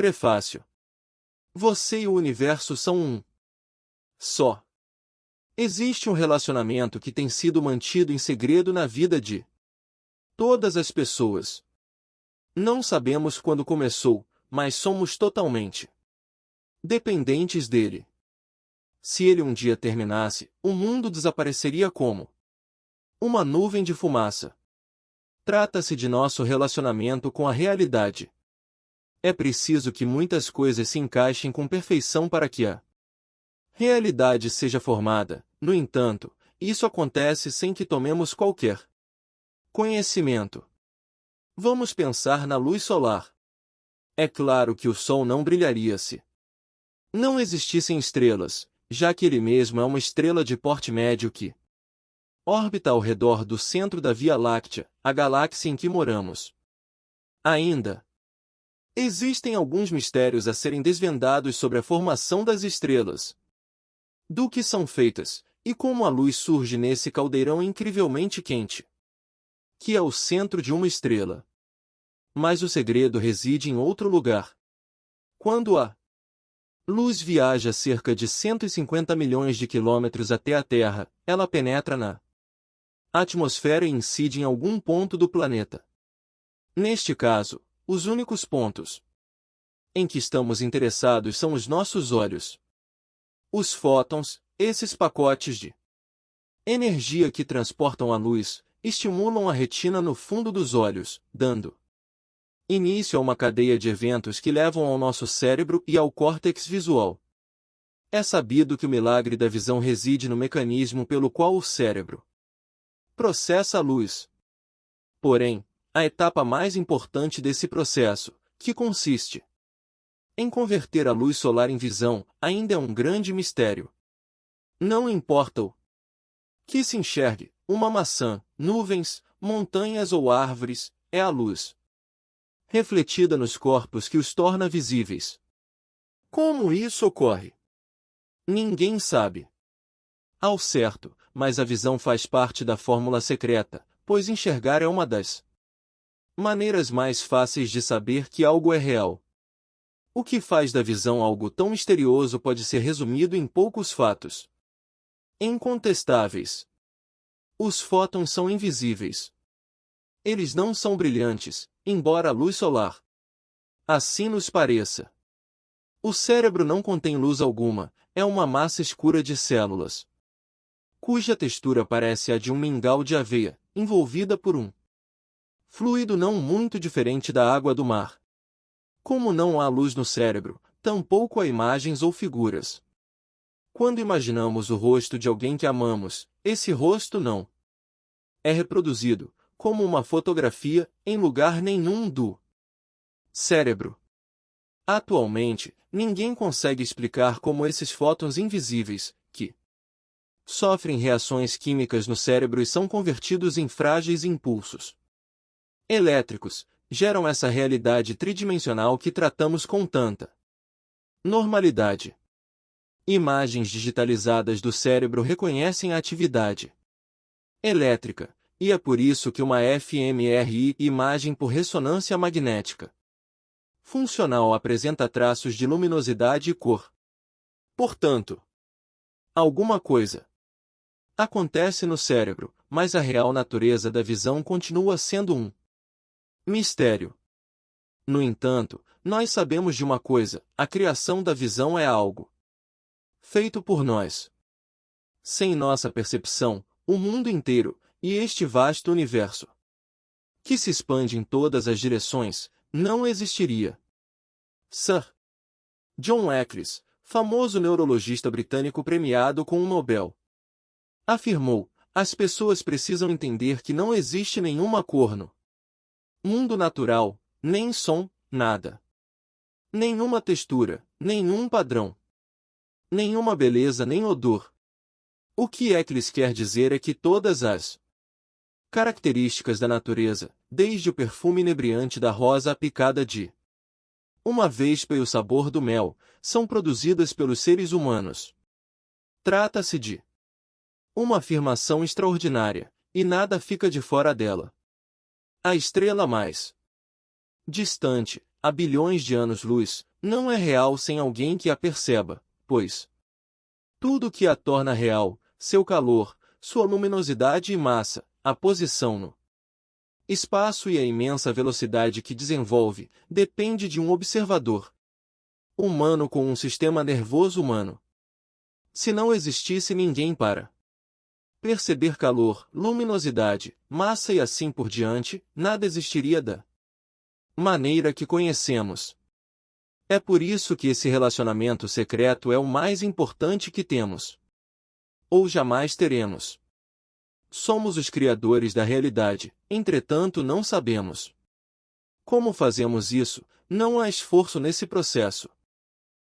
Prefácio. Você e o universo são um só. Existe um relacionamento que tem sido mantido em segredo na vida de todas as pessoas. Não sabemos quando começou, mas somos totalmente dependentes dele. Se ele um dia terminasse, o mundo desapareceria como uma nuvem de fumaça. Trata-se de nosso relacionamento com a realidade. É preciso que muitas coisas se encaixem com perfeição para que a realidade seja formada. No entanto, isso acontece sem que tomemos qualquer conhecimento. Vamos pensar na luz solar. É claro que o Sol não brilharia se não existissem estrelas, já que ele mesmo é uma estrela de porte médio que orbita ao redor do centro da Via Láctea, a galáxia em que moramos. Ainda existem alguns mistérios a serem desvendados sobre a formação das estrelas, do que são feitas, e como a luz surge nesse caldeirão incrivelmente quente, que é o centro de uma estrela. Mas o segredo reside em outro lugar. Quando a luz viaja cerca de 150 milhões de quilômetros até a Terra, ela penetra na atmosfera e incide em algum ponto do planeta. Neste caso, os únicos pontos em que estamos interessados são os nossos olhos. Os fótons, esses pacotes de energia que transportam a luz, estimulam a retina no fundo dos olhos, dando início a uma cadeia de eventos que levam ao nosso cérebro e ao córtex visual. É sabido que o milagre da visão reside no mecanismo pelo qual o cérebro processa a luz. Porém, a etapa mais importante desse processo, que consiste em converter a luz solar em visão, ainda é um grande mistério. Não importa o que se enxergue, uma maçã, nuvens, montanhas ou árvores, é a luz refletida nos corpos que os torna visíveis. Como isso ocorre? Ninguém sabe ao certo, mas a visão faz parte da fórmula secreta, pois enxergar é uma das maneiras mais fáceis de saber que algo é real. O que faz da visão algo tão misterioso pode ser resumido em poucos fatos incontestáveis. Os fótons são invisíveis. Eles não são brilhantes, embora a luz solar assim nos pareça. O cérebro não contém luz alguma, é uma massa escura de células, cuja textura parece a de um mingau de aveia, envolvida por um fluido não muito diferente da água do mar. Como não há luz no cérebro, tampouco há imagens ou figuras. Quando imaginamos o rosto de alguém que amamos, esse rosto não é reproduzido, como uma fotografia, em lugar nenhum do cérebro. Atualmente, ninguém consegue explicar como esses fótons invisíveis, que sofrem reações químicas no cérebro e são convertidos em frágeis impulsos elétricos, geram essa realidade tridimensional que tratamos com tanta normalidade. Imagens digitalizadas do cérebro reconhecem a atividade elétrica, e é por isso que uma fMRI, imagem por ressonância magnética funcional, apresenta traços de luminosidade e cor. Portanto, alguma coisa acontece no cérebro, mas a real natureza da visão continua sendo um mistério. No entanto, nós sabemos de uma coisa: a criação da visão é algo feito por nós. Sem nossa percepção, o mundo inteiro, e este vasto universo, que se expande em todas as direções, não existiria. Sir John Eccles, famoso neurologista britânico premiado com um Nobel, afirmou: as pessoas precisam entender que não existe nenhuma cor no mundo natural, nem som, nada. Nenhuma textura, nenhum padrão. Nenhuma beleza nem odor. O que Eccles quer dizer é que todas as características da natureza, desde o perfume inebriante da rosa à picada de uma vespa e o sabor do mel, são produzidas pelos seres humanos. Trata-se de uma afirmação extraordinária, e nada fica de fora dela. A estrela mais distante, há bilhões de anos-luz, não é real sem alguém que a perceba, pois tudo o que a torna real, seu calor, sua luminosidade e massa, a posição no espaço e a imensa velocidade que desenvolve, depende de um observador humano com um sistema nervoso humano. Se não existisse ninguém para perceber calor, luminosidade, massa e assim por diante, nada existiria da maneira que conhecemos. É por isso que esse relacionamento secreto é o mais importante que temos. Ou jamais teremos. Somos os criadores da realidade, entretanto não sabemos. Como fazemos isso? Não há esforço nesse processo.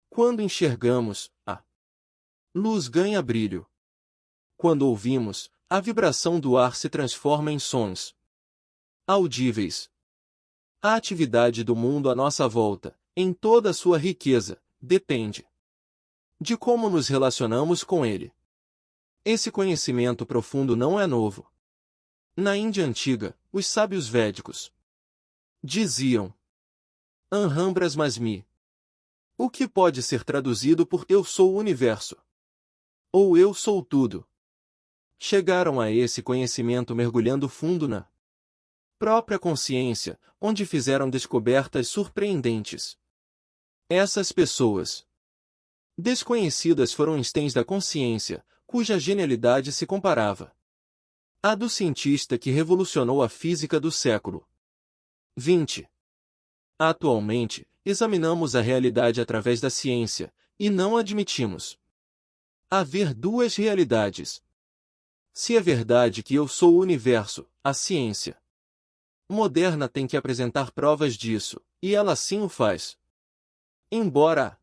Quando enxergamos, a luz ganha brilho. Quando ouvimos, a vibração do ar se transforma em sons audíveis. A atividade do mundo à nossa volta, em toda a sua riqueza, depende de como nos relacionamos com ele. Esse conhecimento profundo não é novo. Na Índia antiga, os sábios védicos diziam: Aham Brahmasmi. O que pode ser traduzido por Eu sou o universo. Ou Eu sou tudo. Chegaram a esse conhecimento mergulhando fundo na própria consciência, onde fizeram descobertas surpreendentes. Essas pessoas desconhecidas foram Einsteins da consciência, cuja genialidade se comparava à do cientista que revolucionou a física do século XX. Atualmente, examinamos a realidade através da ciência, e não admitimos haver duas realidades. Se é verdade que eu sou o universo, a ciência moderna tem que apresentar provas disso, e ela sim o faz. Embora a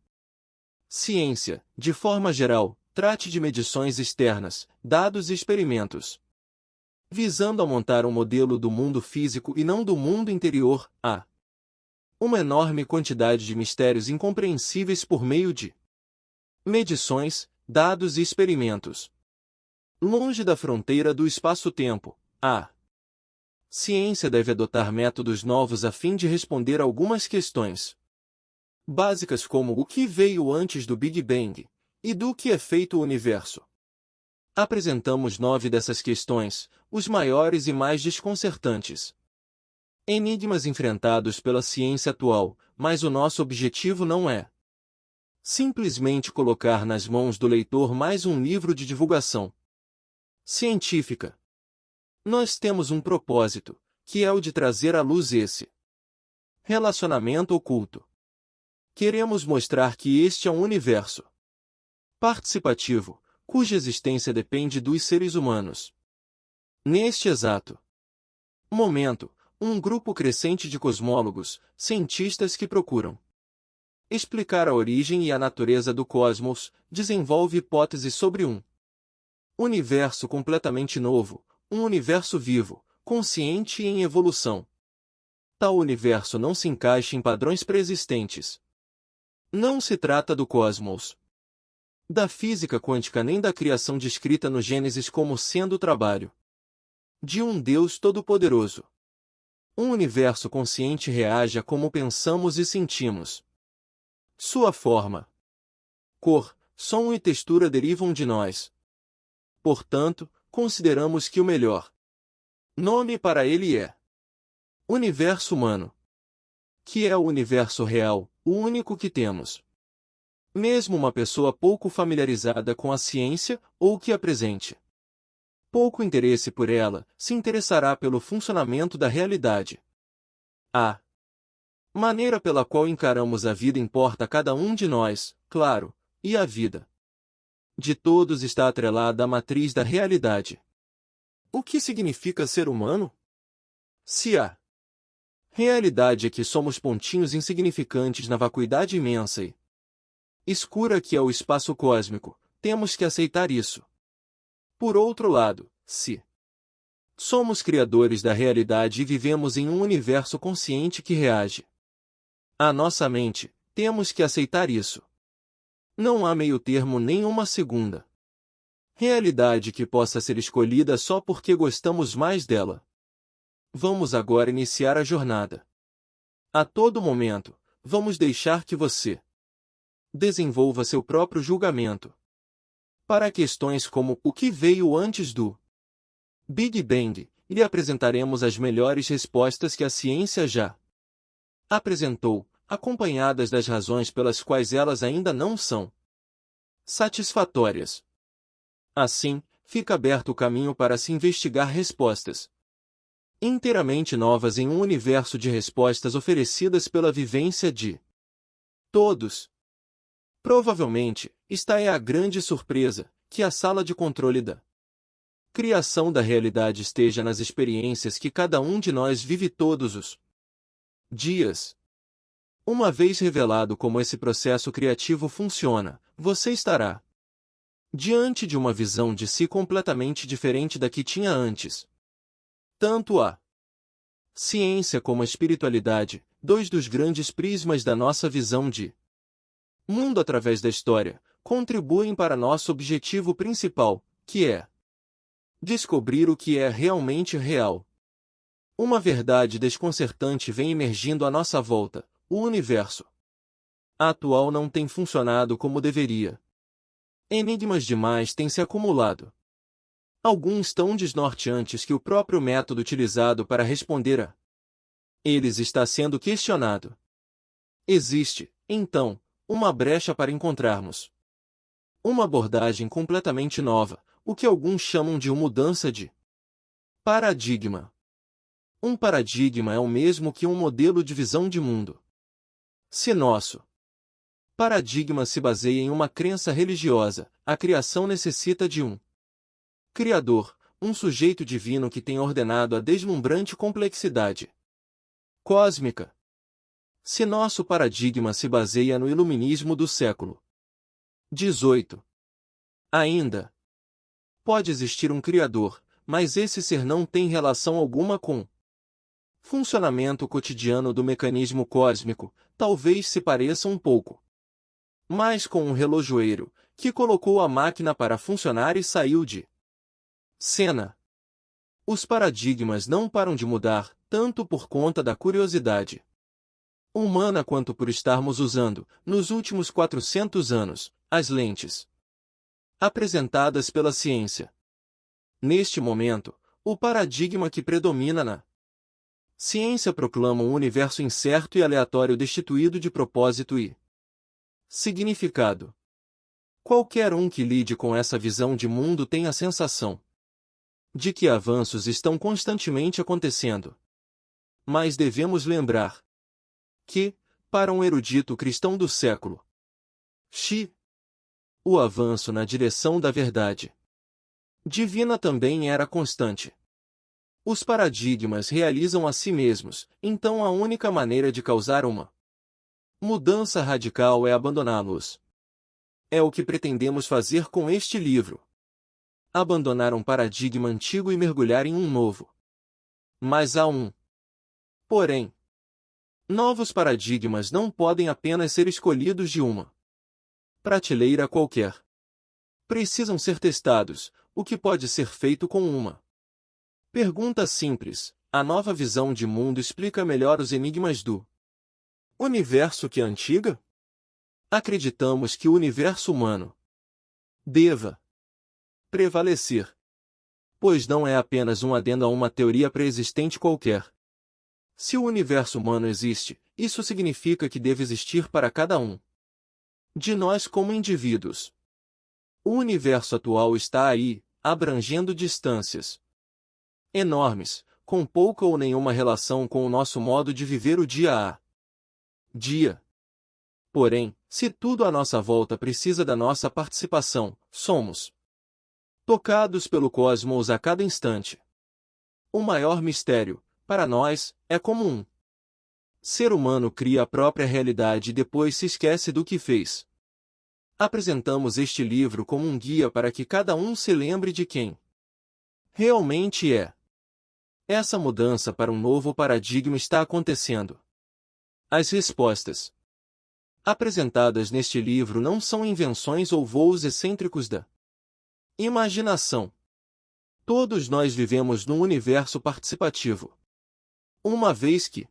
ciência, de forma geral, trate de medições externas, dados e experimentos, visando a montar um modelo do mundo físico e não do mundo interior, há uma enorme quantidade de mistérios incompreensíveis por meio de medições, dados e experimentos. Longe da fronteira do espaço-tempo, a ciência deve adotar métodos novos a fim de responder algumas questões básicas como o que veio antes do Big Bang, e do que é feito o universo. Apresentamos 9 dessas questões, os maiores e mais desconcertantes enigmas enfrentados pela ciência atual, mas o nosso objetivo não é simplesmente colocar nas mãos do leitor mais um livro de divulgação científica. Nós temos um propósito, que é o de trazer à luz esse relacionamento oculto. Queremos mostrar que este é um universo participativo, cuja existência depende dos seres humanos. Neste exato momento, um grupo crescente de cosmólogos, cientistas que procuram explicar a origem e a natureza do cosmos, desenvolve hipóteses sobre um universo completamente novo, um universo vivo, consciente e em evolução. Tal universo não se encaixa em padrões pré-existentes. Não se trata do cosmos, da física quântica nem da criação descrita no Gênesis como sendo o trabalho de um Deus todo-poderoso. Um universo consciente reage a como pensamos e sentimos. Sua forma, cor, som e textura derivam de nós. Portanto, consideramos que o melhor nome para ele é universo humano, que é o universo real, o único que temos. Mesmo uma pessoa pouco familiarizada com a ciência, ou que apresente pouco interesse por ela, se interessará pelo funcionamento da realidade. A maneira pela qual encaramos a vida importa a cada um de nós, claro, e a vida de todos está atrelada à matriz da realidade. O que significa ser humano? Se a realidade é que somos pontinhos insignificantes na vacuidade imensa e escura que é o espaço cósmico, temos que aceitar isso. Por outro lado, se somos criadores da realidade e vivemos em um universo consciente que reage à nossa mente, temos que aceitar isso. Não há meio-termo nem uma segunda realidade que possa ser escolhida só porque gostamos mais dela. Vamos agora iniciar a jornada A todo momento, vamos deixar que você desenvolva seu próprio julgamento. Para questões como o que veio antes do Big Bang, lhe apresentaremos as melhores respostas que a ciência já apresentou, acompanhadas das razões pelas quais elas ainda não são satisfatórias. Assim, fica aberto o caminho para se investigar respostas inteiramente novas em um universo de respostas oferecidas pela vivência de todos. Provavelmente, esta é a grande surpresa, que a sala de controle da criação da realidade esteja nas experiências que cada um de nós vive todos os dias. Uma vez revelado como esse processo criativo funciona, você estará diante de uma visão de si completamente diferente da que tinha antes. Tanto a ciência como a espiritualidade, dois dos grandes prismas da nossa visão de mundo através da história, contribuem para nosso objetivo principal, que é descobrir o que é realmente real. Uma verdade desconcertante vem emergindo à nossa volta: o universo atual não tem funcionado como deveria. Enigmas demais têm se acumulado. Alguns tão desnorteantes que o próprio método utilizado para responder a eles está sendo questionado. Existe, então, uma brecha para encontrarmos uma abordagem completamente nova, o que alguns chamam de uma mudança de paradigma. Um paradigma é o mesmo que um modelo de visão de mundo. Se nosso paradigma se baseia em uma crença religiosa, a criação necessita de um Criador, um sujeito divino que tem ordenado a deslumbrante complexidade cósmica. Se nosso paradigma se baseia no iluminismo do século XVIII, ainda pode existir um Criador, mas esse ser não tem relação alguma com o funcionamento cotidiano do mecanismo cósmico, talvez se pareça um pouco mas com um relojoeiro, que colocou a máquina para funcionar e saiu de cena. Os paradigmas não param de mudar, tanto por conta da curiosidade humana quanto por estarmos usando, nos últimos 400 anos, as lentes apresentadas pela ciência. Neste momento, o paradigma que predomina na ciência proclama um universo incerto e aleatório destituído de propósito e significado. Qualquer um que lide com essa visão de mundo tem a sensação de que avanços estão constantemente acontecendo. Mas devemos lembrar que, para um erudito cristão do século X, o avanço na direção da verdade divina também era constante. Os paradigmas realizam a si mesmos, então a única maneira de causar uma mudança radical é abandoná-los. É o que pretendemos fazer com este livro. Abandonar um paradigma antigo e mergulhar em um novo. Mas há um porém. Novos paradigmas não podem apenas ser escolhidos de uma prateleira qualquer. Precisam ser testados, o que pode ser feito com uma pergunta simples. A nova visão de mundo explica melhor os enigmas do universo que a antiga? Acreditamos que o universo humano deva prevalecer, pois não é apenas um adendo a uma teoria pré-existente qualquer. Se o universo humano existe, isso significa que deve existir para cada um de nós como indivíduos. O universo atual está aí, abrangendo distâncias enormes, com pouca ou nenhuma relação com o nosso modo de viver o dia a dia. Porém, se tudo à nossa volta precisa da nossa participação, somos tocados pelo cosmos a cada instante. O maior mistério, para nós, é como um ser humano cria a própria realidade e depois se esquece do que fez. Apresentamos este livro como um guia para que cada um se lembre de quem realmente é. Essa mudança para um novo paradigma está acontecendo. As respostas apresentadas neste livro não são invenções ou voos excêntricos da imaginação. Todos nós vivemos num universo participativo. Uma vez que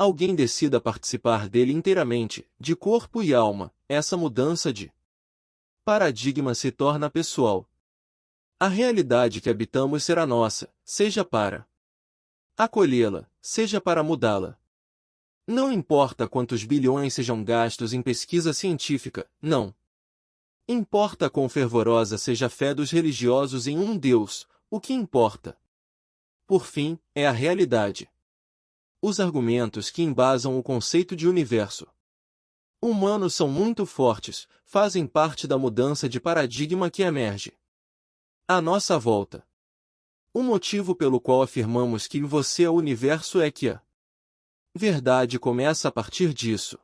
alguém decida participar dele inteiramente, de corpo e alma, essa mudança de paradigma se torna pessoal. A realidade que habitamos será nossa, seja para acolhê-la, seja para mudá-la. Não importa quantos bilhões sejam gastos em pesquisa científica, não. Importa quão fervorosa seja a fé dos religiosos em um Deus, o que importa, por fim, é a realidade. Os argumentos que embasam o conceito de universo humano são muito fortes, fazem parte da mudança de paradigma que emerge à nossa volta. O motivo pelo qual afirmamos que você é o universo é que a verdade começa a partir disso.